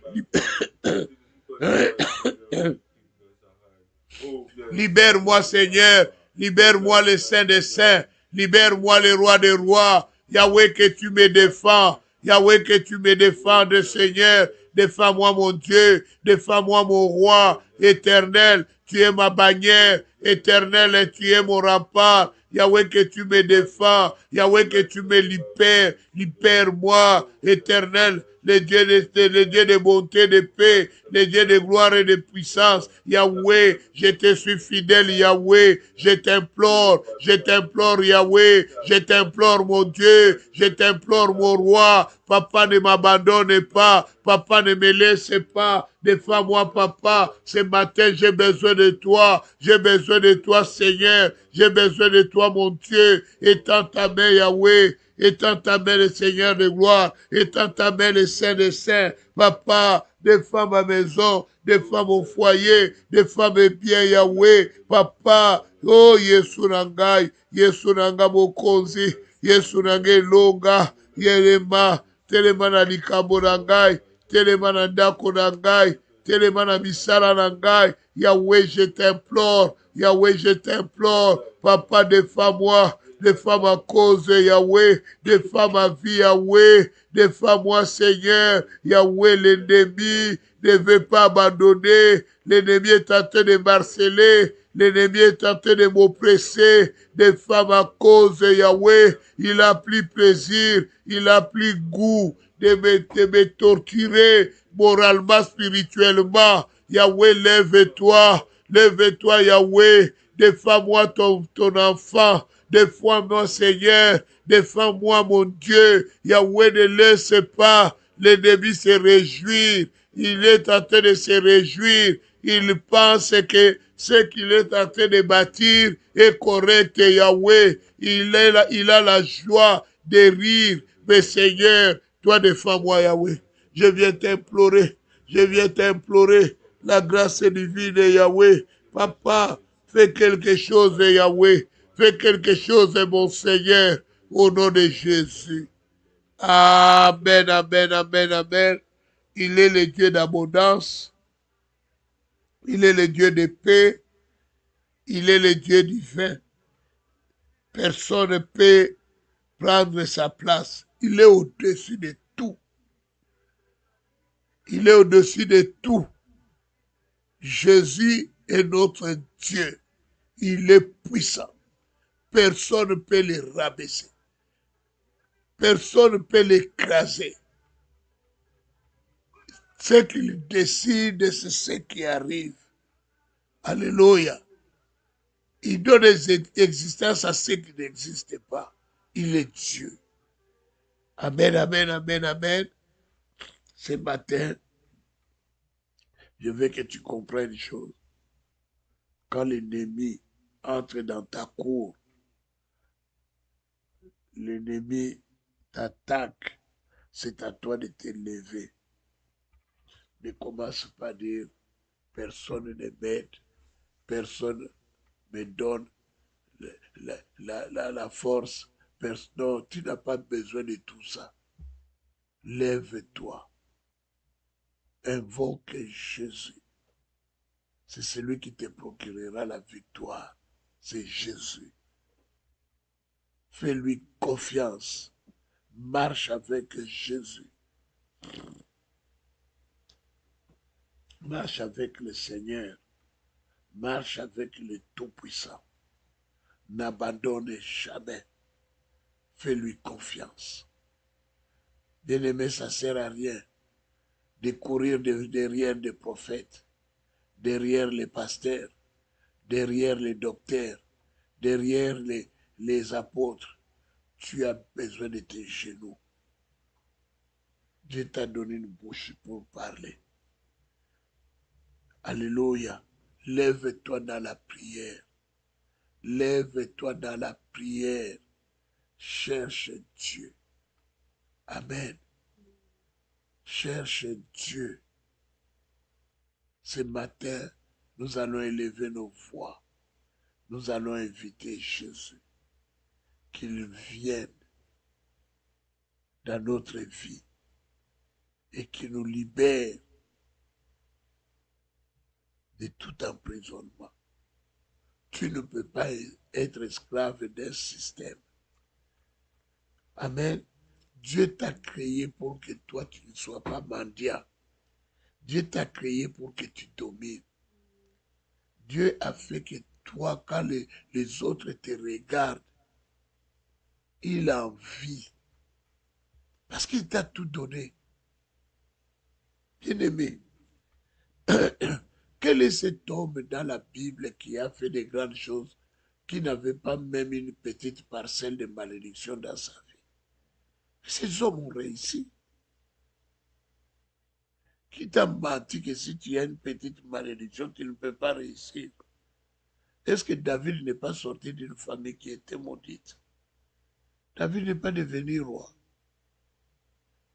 Libère-moi, Seigneur. Libère-moi, le Saint des Saints. Libère-moi, le Roi des Rois. Yahweh, que tu me défends. Yahweh, que tu me défendes, Seigneur. Défends-moi, mon Dieu. Défends-moi, mon Roi éternel. Tu es ma bannière. Éternel, tu es mon rempart. Yahweh, que tu me défends. Yahweh, que tu me libères. Libère-moi, éternel. Le Dieu de bonté, de paix, le Dieu de gloire et de puissance. Yahweh, je te suis fidèle, Yahweh. Je t'implore, Yahweh. Je t'implore, mon Dieu. Je t'implore, mon Roi. Papa, ne m'abandonne pas. Papa, ne me laisse pas. Défends-moi, Papa. Ce matin, j'ai besoin de toi. J'ai besoin de toi, Seigneur. J'ai besoin de toi, mon Dieu. Étends ta main, Yahweh. Étends ta main, le Seigneur de gloire. Étends ta main, le Saint des Saints. Papa, défends ma maison. Défends mon foyer. Défends mes biens, Yahweh. Papa, oh, Yesu Nangai. Yesu Nanga Mokonzi. Yesu Nangai Longa. Yerema. Telema na likambo Nangai. Telema na ndako Nangai. Telema na misala Nangai. Yahweh, je t'implore. Yahweh, je t'implore. Papa, défends-moi. Défends ma cause, Yahweh. Défends ma vie, Yahweh. Défends-moi, Seigneur. Yahweh, l'ennemi ne veut pas abandonner. L'ennemi est en train de m'harceler. L'ennemi est en train de m'oppresser. Défends ma cause, Yahweh. Il a plus plaisir. Il a plus goût de me torturer moralement, spirituellement. Yahweh, lève-toi. Lève-toi, Yahweh. Défends-moi ton enfant. Défends-moi, Seigneur. Défends-moi, mon Dieu. Yahweh, ne laisse pas l'ennemi se réjouir. Il est en train de se réjouir. Il pense que ce qu'il est en train de bâtir est correct, Yahweh. Il a la joie de rire. Mais Seigneur, toi, défends-moi, Yahweh. Je viens t'implorer. Je viens t'implorer la grâce divine, Yahweh. Papa, fais quelque chose, Yahweh. Fais quelque chose, mon Seigneur, au nom de Jésus. Amen, amen, amen, amen. Il est le Dieu d'abondance. Il est le Dieu de paix. Il est le Dieu du vin. Personne ne peut prendre sa place. Il est au-dessus de tout. Il est au-dessus de tout. Jésus est notre Dieu. Il est puissant. Personne ne peut le rabaisser. Personne ne peut l'écraser. Ce qu'il décide, c'est ce qui arrive. Alléluia. Il donne existence à ce qui n'existe pas. Il est Dieu. Amen, amen, amen, amen. Ce matin, je veux que tu comprennes une chose. Quand l'ennemi entre dans ta cour, l'ennemi t'attaque, c'est à toi de te lever. Ne commence pas à dire, personne ne m'aide, personne me donne la force. Non, tu n'as pas besoin de tout ça. Lève-toi. Invoque Jésus. C'est celui qui te procurera la victoire. C'est Jésus. Fais-lui confiance. Marche avec Jésus. Marche avec le Seigneur. Marche avec le Tout-Puissant. N'abandonne jamais. Fais-lui confiance. Bien-aimé, ça ne sert à rien de courir derrière des prophètes, derrière les pasteurs, derrière les docteurs, derrière les apôtres. Tu as besoin de tes genoux. Dieu t'a donné une bouche pour parler. Alléluia. Lève-toi dans la prière. Lève-toi dans la prière. Cherche Dieu. Amen. Cherche Dieu. Ce matin, nous allons élever nos voix. Nous allons inviter Jésus qu'il vienne dans notre vie et qu'il nous libère de tout emprisonnement. Tu ne peux pas être esclave d'un système. Amen. Dieu t'a créé pour que toi, tu ne sois pas mendiant. Dieu t'a créé pour que tu domines. Dieu a fait que toi, quand les autres te regardent, il a envie. Parce qu'il t'a tout donné. Bien-aimé, quel est cet homme dans la Bible qui a fait de grandes choses, qui n'avait pas même une petite parcelle de malédiction dans sa vie? Ces hommes ont réussi. Qui t'a menti que si tu as une petite malédiction, tu ne peux pas réussir? Est-ce que David n'est pas sorti d'une famille qui était maudite? David n'est pas devenu roi.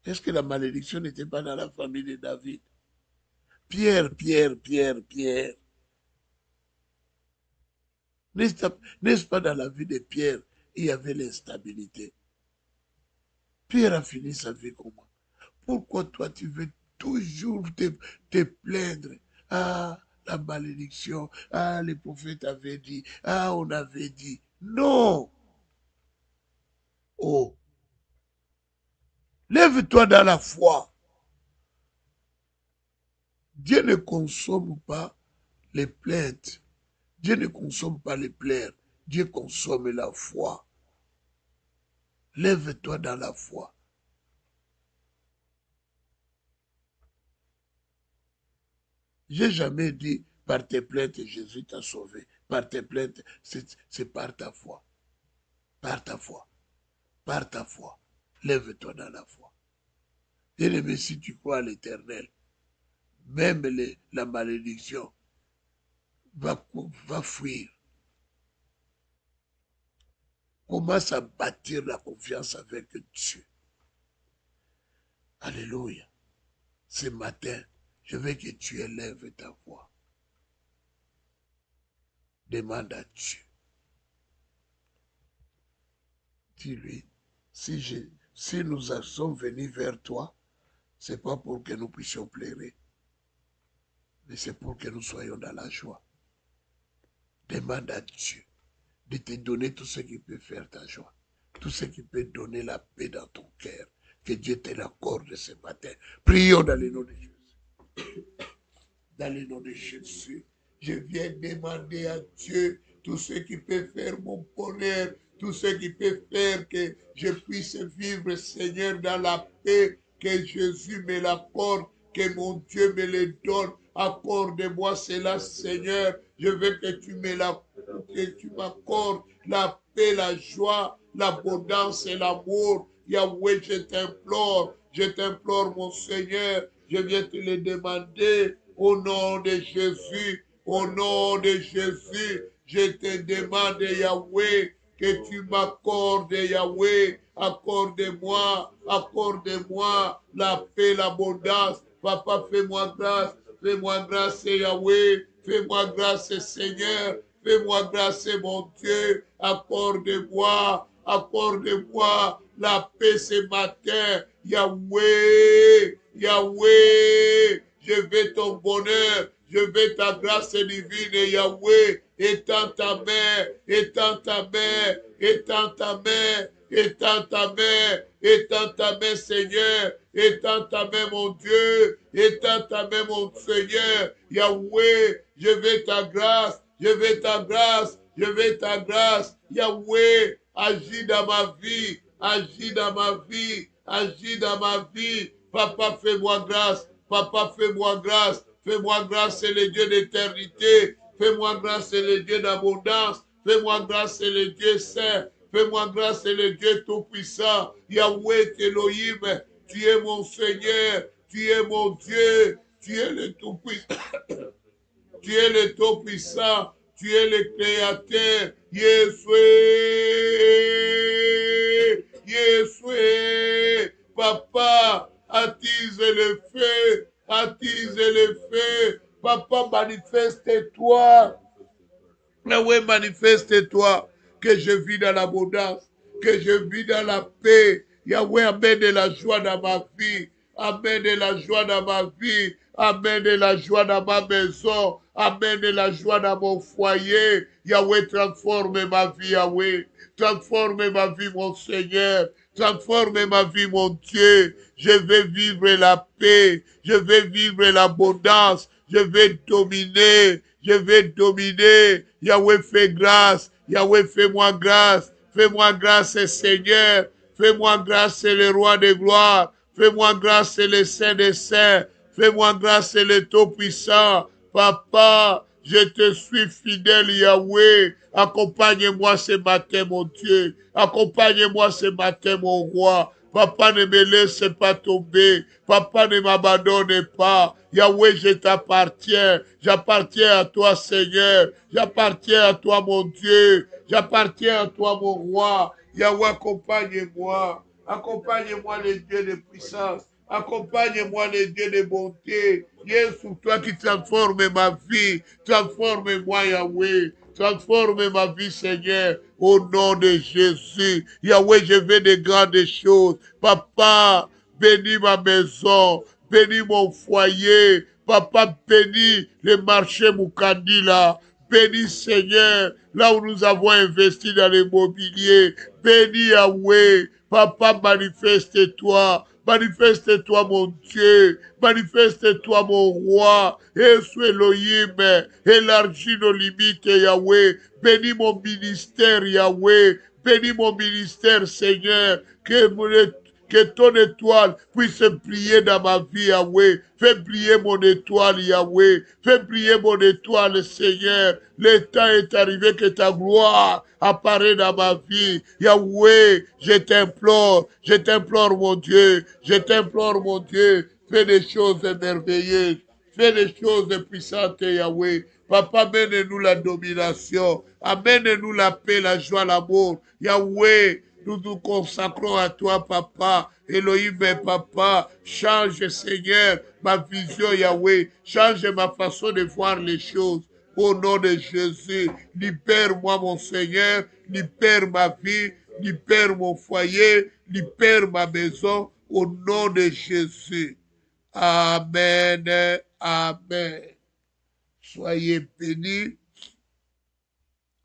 Est-ce que la malédiction n'était pas dans la famille de David? Pierre. N'est-ce pas dans la vie de Pierre, il y avait l'instabilité? Pierre a fini sa vie comment? Pourquoi toi tu veux toujours te plaindre? Ah, la malédiction. Ah, les prophètes avaient dit. Ah, on avait dit. Non. Oh. Lève-toi dans la foi. Dieu ne consomme pas les plaintes. Dieu ne consomme pas les plaies. Dieu consomme la foi. Lève-toi dans la foi. J'ai jamais dit par tes plaintes Jésus t'a sauvé. Par tes plaintes, c'est par ta foi. Par ta foi. Par ta foi. Lève-toi dans la foi. Bien-aimé, si tu crois à l'Éternel, même la malédiction va fuir. Commence à bâtir la confiance avec Dieu. Alléluia. Ce matin, je veux que tu élèves ta voix. Demande à Dieu. Dis-lui, si nous sommes venus vers toi, Ce n'est pas pour que nous puissions pleurer, mais c'est pour que nous soyons dans la joie. Demande à Dieu de te donner tout ce qui peut faire ta joie, tout ce qui peut donner la paix dans ton cœur. Que Dieu te l'accorde ce matin. Prions dans le nom de Jésus. Dans le nom de Jésus, je viens demander à Dieu tout ce qui peut faire mon bonheur, tout ce qui peut faire que je puisse vivre, Seigneur, dans la paix, que Jésus me l'accorde, que mon Dieu me le donne. Accorde-moi cela, Seigneur. Je veux que tu me l'accordes, que tu m'accordes la paix, la joie, l'abondance et l'amour. Yahweh, je t'implore, mon Seigneur. Je viens te le demander au nom de Jésus. Au nom de Jésus, je te demande, Yahweh, que tu m'accordes, Yahweh. Accorde-moi la paix, l'abondance. Papa, fais-moi grâce, Yahweh. Fais-moi grâce, Seigneur. Fais-moi grâce, mon Dieu. Accorde-moi la paix ce matin. Yahweh, je veux ton bonheur. Je veux ta grâce divine, Yahweh. Étends ta main, Seigneur. Étends ta main, mon Dieu. Étends ta main, mon Seigneur. Yahweh, je veux ta grâce. Yahweh, agis dans ma vie. Papa, fais-moi grâce. Fais-moi grâce, c'est le Dieu d'éternité. Fais-moi grâce, c'est le Dieu d'abondance. Fais-moi grâce, c'est le Dieu saint. Fais-moi grâce, c'est le Dieu tout-puissant. Yahweh, Elohim, tu es mon Seigneur. Tu es mon Dieu. Tu es le tout-puissant. Tu es le tout-puissant. Tu es le créateur. Yeshua. Papa, attise le feu. Papa, manifeste-toi. Yahweh, manifeste-toi. Que je vis dans l'abondance. Que je vis dans la paix. Yahweh, amène de la joie dans ma vie. Amène de la joie dans ma vie. Amène de la joie dans ma maison. Amène de la joie dans mon foyer. Yahweh, transforme ma vie, Yahweh. Transforme ma vie, mon Seigneur. Transforme ma vie, mon Dieu. Je vais vivre la paix. Je vais vivre l'abondance. Je vais dominer. Yahweh, fais grâce. Yahweh, fais-moi grâce. Fais-moi grâce, Seigneur. Fais-moi grâce, le roi de gloire. Fais-moi grâce, le saint des saints. Fais-moi grâce, le tout-puissant. Papa, je te suis fidèle, Yahweh. Accompagne-moi ce matin, mon Dieu. Accompagne-moi ce matin, mon roi. Papa, ne me laisse pas tomber. Papa, ne m'abandonne pas. Yahweh, je t'appartiens. J'appartiens à toi, Seigneur. J'appartiens à toi, mon Dieu. J'appartiens à toi, mon roi. Yahweh, accompagne-moi. Accompagne-moi, les dieux de puissance. Accompagne-moi, les dieux de bonté. Jésus, toi qui transformes ma vie. Transforme-moi, Yahweh. Transforme ma vie, Seigneur, au nom de Jésus. Yahweh, je veux de grandes choses. Papa, bénis ma maison, bénis mon foyer. Papa, bénis le marché Moukandi là. Bénis, Seigneur, là où nous avons investi dans l'immobilier. Bénis, Yahweh. Papa, manifeste-toi. Manifeste-toi, mon Dieu. Manifeste-toi, mon roi. Jésus Elohim, élargis nos limites, Yahweh. Bénis mon ministère, Yahweh. Bénis mon ministère, Seigneur. Que ton étoile puisse briller dans ma vie, Yahweh. Fais briller mon étoile, Yahweh. Fais briller mon étoile, Seigneur. Le temps est arrivé que ta gloire apparaît dans ma vie. Yahweh, je t'implore, mon Dieu. Je t'implore, mon Dieu. Fais des choses merveilleuses. Fais des choses puissantes, Yahweh. Papa, amène-nous la domination. Amène-nous la paix, la joie, l'amour. Yahweh, nous nous consacrons à toi, Papa. Elohim, Papa, change, Seigneur, ma vision, Yahweh. Change ma façon de voir les choses. Au nom de Jésus, libère-moi, mon Seigneur. Libère ma vie. Libère mon foyer. Libère ma maison. Au nom de Jésus. Amen. Amen. Soyez bénis.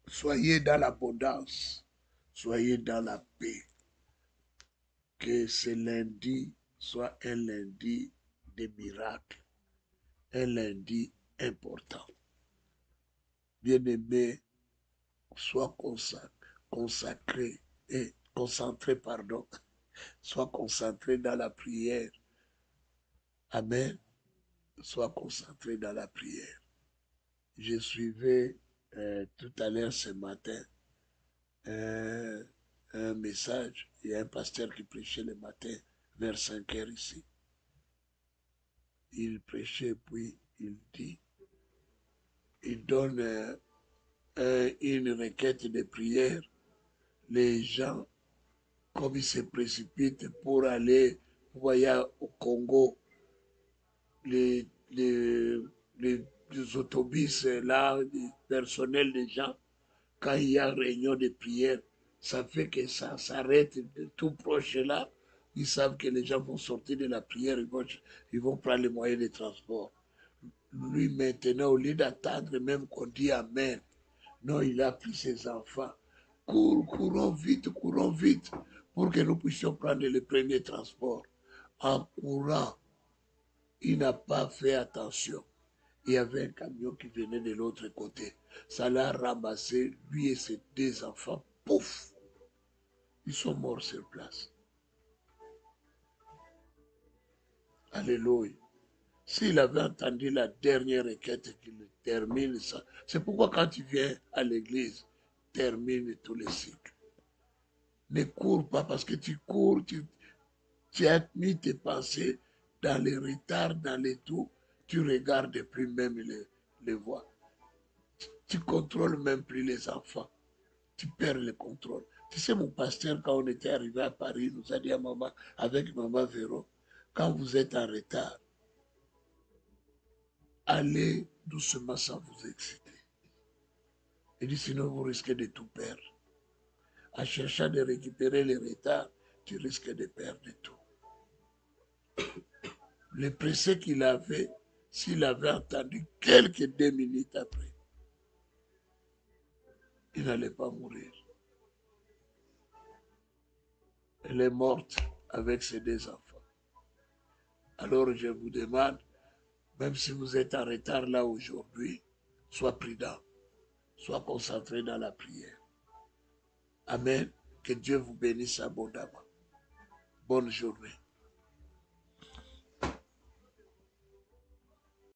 Soyez dans l'abondance. Soyez dans la paix. Que ce lundi soit un lundi de miracles. Un lundi important. Bien-aimé, sois consacré et concentré, pardon. Sois concentré dans la prière. Amen. Sois concentré dans la prière. Je suivais tout à l'heure ce matin un message. Il y a un pasteur qui prêchait le matin vers 5 heures ici. Il prêchait puis il dit, il donne une requête de prière. Les gens, comme ils se précipitent pour aller, vous voyez, au Congo, les, les, les autobus là, les personnels des gens, quand il y a réunion de prière, ça fait que ça s'arrête tout proche là. Ils savent que les gens vont sortir de la prière, ils vont prendre les moyens de transport. Lui maintenant, au lieu d'attendre même qu'on dit Amen, non, il a pris ses enfants. Courons vite, pour que nous puissions prendre le premier transport. En courant, il n'a pas fait attention. Il y avait un camion qui venait de l'autre côté. Ça l'a ramassé, lui et ses 2 enfants. Pouf! Ils sont morts sur place. Alléluia. S'il avait entendu la dernière requête qu'il termine ça, c'est pourquoi quand tu viens à l'église, termine tous les cycles. Ne cours pas parce que tu cours, tu as mis tes pensées dans les retards, dans les tout, tu regardes plus même les voies. Tu contrôles même plus les enfants. Tu perds le contrôle. Tu sais, mon pasteur, quand on était arrivé à Paris, nous a dit à maman, avec maman Véro, quand vous êtes en retard, allez doucement sans vous exciter. Il dit, sinon vous risquez de tout perdre. En cherchant de récupérer les retards, tu risques de perdre tout. Le pressé qu'il avait, s'il avait entendu quelques 2 minutes après, il n'allait pas mourir. Elle est morte avec ses 2 enfants. Alors je vous demande, même si vous êtes en retard là aujourd'hui, sois prudent, sois concentré dans la prière. Amen. Que Dieu vous bénisse abondamment. Bonne journée.